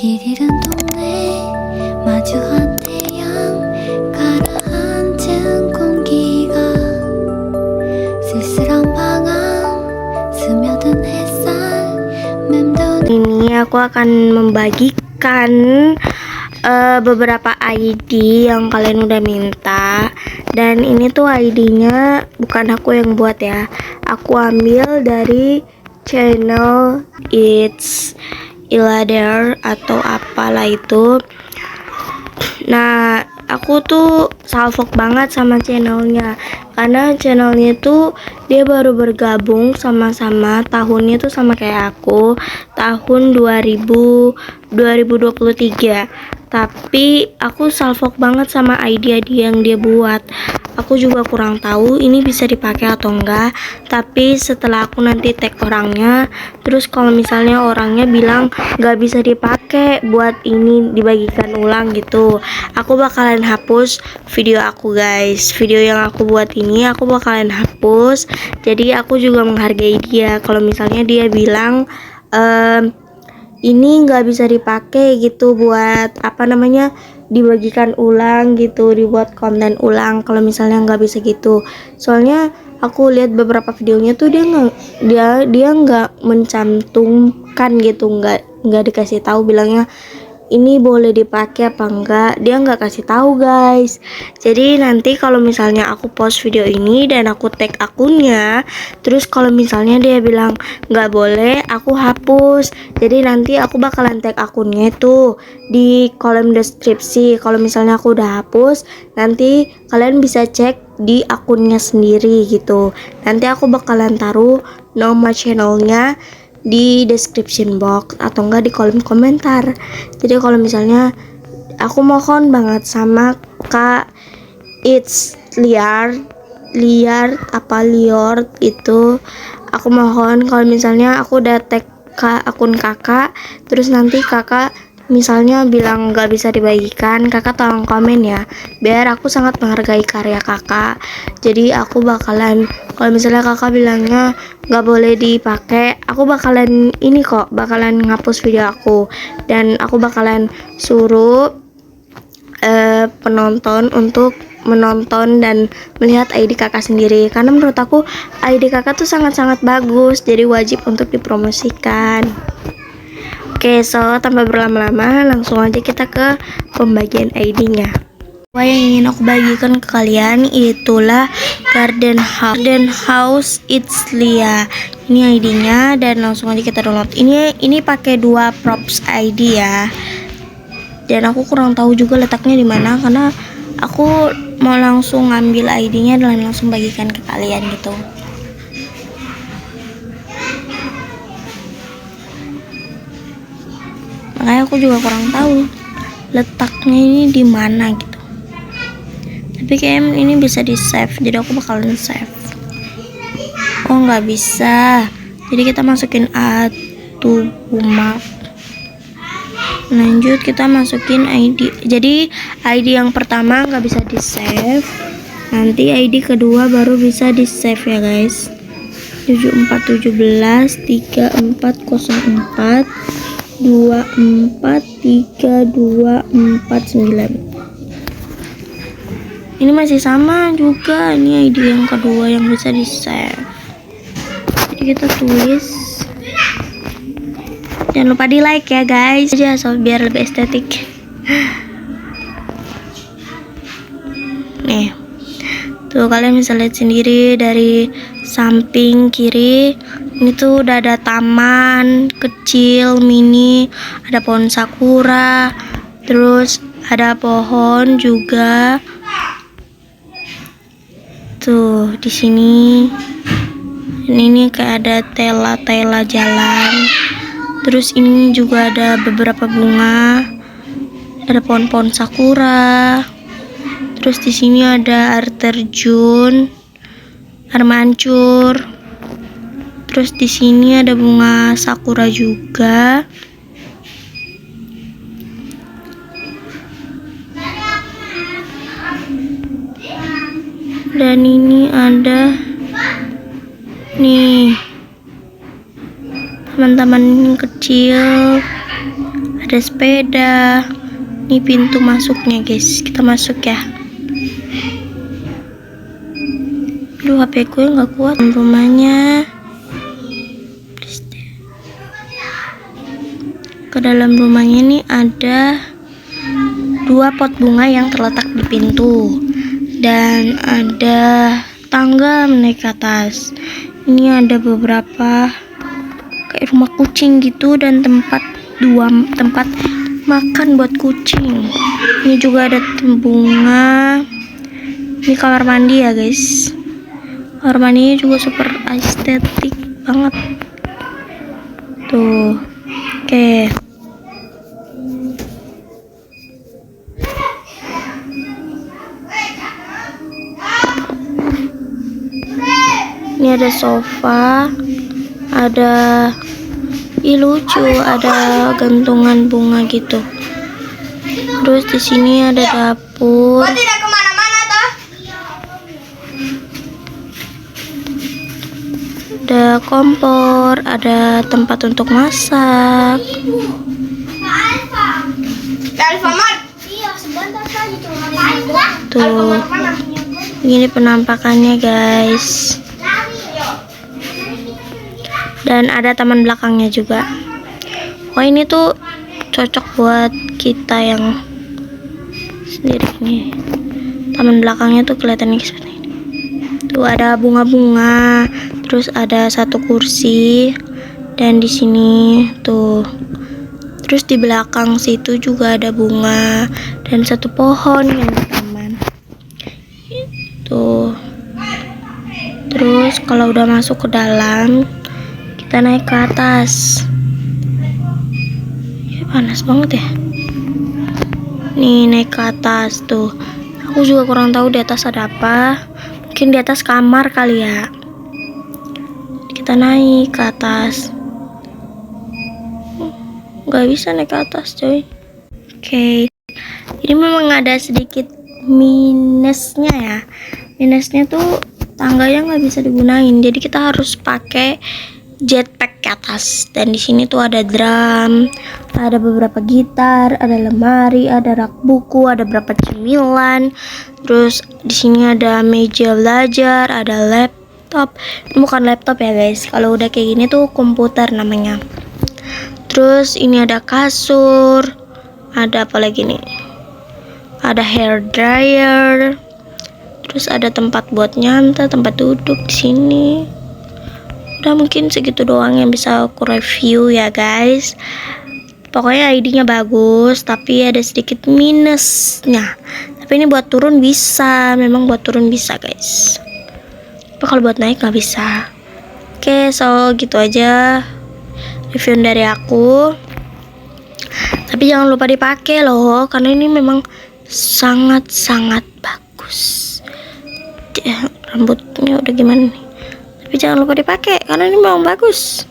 길 잃은 동네 마주한 태양 가라앉은 공기가 쓸쓸한 방황 스며든 햇살 맴도는. Ini aku akan membagikan beberapa ID yang kalian udah minta. Dan ini tuh ID-nya bukan aku yang buat ya, aku ambil dari channel It's Ilader atau apalah itu. Nah, aku tuh salfok banget sama channelnya, karena channelnya tuh dia baru bergabung sama-sama tahunnya tuh sama kayak aku, tahun 2023. Tapi aku salfok banget sama ide yang dia buat. Aku juga kurang tahu ini bisa dipakai atau enggak, tapi setelah aku nanti tag orangnya, terus kalau misalnya orangnya bilang nggak bisa dipakai buat ini dibagikan ulang gitu, aku bakalan hapus video aku guys. Video yang aku buat ini aku bakalan hapus. Jadi aku juga menghargai dia kalau misalnya dia bilang ini nggak bisa dipakai gitu buat dibagikan ulang gitu, dibuat konten ulang kalau misalnya nggak bisa gitu. Soalnya aku lihat beberapa videonya tuh dia nggak mencantumkan gitu, nggak dikasih tahu bilangnya ini boleh dipakai apa enggak, dia nggak kasih tahu guys. Jadi nanti kalau misalnya aku post video ini dan aku tag akunnya, terus kalau misalnya dia bilang nggak boleh, aku hapus. Jadi nanti aku bakalan tag akunnya itu di kolom deskripsi. Kalau misalnya aku udah hapus, nanti kalian bisa cek di akunnya sendiri gitu. Nanti aku bakalan taruh nama channelnya di description box atau enggak di kolom komentar. Jadi kalau misalnya aku mohon banget sama Kak It's Liar itu, aku mohon kalau misalnya aku udah tag ke akun kakak, terus nanti kakak misalnya bilang nggak bisa dibagikan, kakak tolong komen ya, biar aku sangat menghargai karya kakak. Jadi aku bakalan, kalau misalnya kakak bilangnya nggak boleh dipakai, aku bakalan ngapus video aku, dan aku bakalan suruh penonton untuk menonton dan melihat ID kakak sendiri, karena menurut aku ID kakak tuh sangat-sangat bagus, jadi wajib untuk dipromosikan. Oke, so tanpa berlama-lama langsung aja kita ke pembagian ID-nya. Yang ingin aku bagikan ke kalian itulah Garden House It's Lia. Ini ID-nya dan langsung aja kita download. Ini pakai 2 props ID ya. Dan aku kurang tahu juga letaknya di mana, karena aku mau langsung ngambil ID-nya dan langsung bagikan ke kalian gitu. Makanya aku juga kurang tahu letaknya ini di mana gitu. Tapi kayaknya ini bisa di save, jadi aku bakalan save. Oh nggak bisa, jadi kita masukin add to bookmark. Lanjut kita masukin ID. Jadi ID yang pertama nggak bisa di save, nanti ID kedua baru bisa di save ya guys. 7417 3404 243249. Ini masih sama juga, ini ID yang kedua yang bisa di save. Jadi kita tulis, jangan lupa di like ya guys, aja so biar lebih estetik. Nih tuh kalian bisa lihat sendiri dari samping kiri, ini tuh udah ada taman kecil mini, ada pohon sakura, terus ada pohon juga. Tuh di sini ini kayak ada tela jalan. Terus ini juga ada beberapa bunga, ada pohon-pohon sakura. Terus di sini ada air terjun, air mancur. Terus di sini ada bunga sakura juga. Dan ini ada nih teman-teman kecil, ada sepeda. Ini pintu masuknya guys, kita masuk ya. Aduh, HP gue nggak kuat. Rumahnya. Ke dalam rumahnya ini ada 2 pot bunga yang terletak di pintu, dan ada tangga menaik ke atas. Ini ada beberapa kayak rumah kucing gitu, dan tempat makan buat kucing. Ini juga ada bunga. Ini kamar mandi ya guys. Kamar mandinya juga super estetik banget tuh. Oke. Ini ada sofa, ada lucu, ada gantungan bunga gitu. Terus di sini ada dapur. Tidak kemana-mana toh. Ada kompor, ada tempat untuk masak. Alfamart. Iya, sebentar saja cuma. Tuh, ini penampakannya guys. Dan ada taman belakangnya juga. Oh, ini tuh cocok buat kita yang sendiri nih. Taman belakangnya tuh kelihatannya seperti ini. Tuh ada bunga-bunga, terus ada 1 kursi, dan di sini tuh. Terus di belakang situ juga ada bunga dan 1 pohon yang di taman. Tuh. Terus kalau udah masuk ke dalam, kita naik ke atas. Ya, panas banget ya. Nih, naik ke atas tuh. Aku juga kurang tahu di atas ada apa. Mungkin di atas kamar kali ya. Kita naik ke atas. Gak bisa naik ke atas coy. Oke. Ini memang ada sedikit minusnya ya. Minusnya tuh tangganya nggak bisa digunain. Jadi kita harus pakai jetpack ke atas. Dan di sini tuh ada drum, ada beberapa gitar, ada lemari, ada rak buku, ada beberapa cemilan. Terus di sini ada meja belajar, ada laptop. Ini bukan laptop ya guys. Kalau udah kayak gini tuh komputer namanya. Terus ini ada kasur. Ada apa lagi nih? Ada hair dryer. Terus ada tempat buat nyantai, tempat duduk di sini. Udah, mungkin segitu doang yang bisa aku review ya guys. Pokoknya ID-nya bagus, tapi ada sedikit minusnya. Tapi ini buat turun bisa, memang buat turun bisa guys. Tapi kalau buat naik nggak bisa. Oke, so gitu aja review dari aku. Tapi jangan lupa dipakai loh, karena ini memang sangat-sangat bagus. Rambutnya udah gimana nih? Tapi jangan lupa dipakai karena ini memang bagus.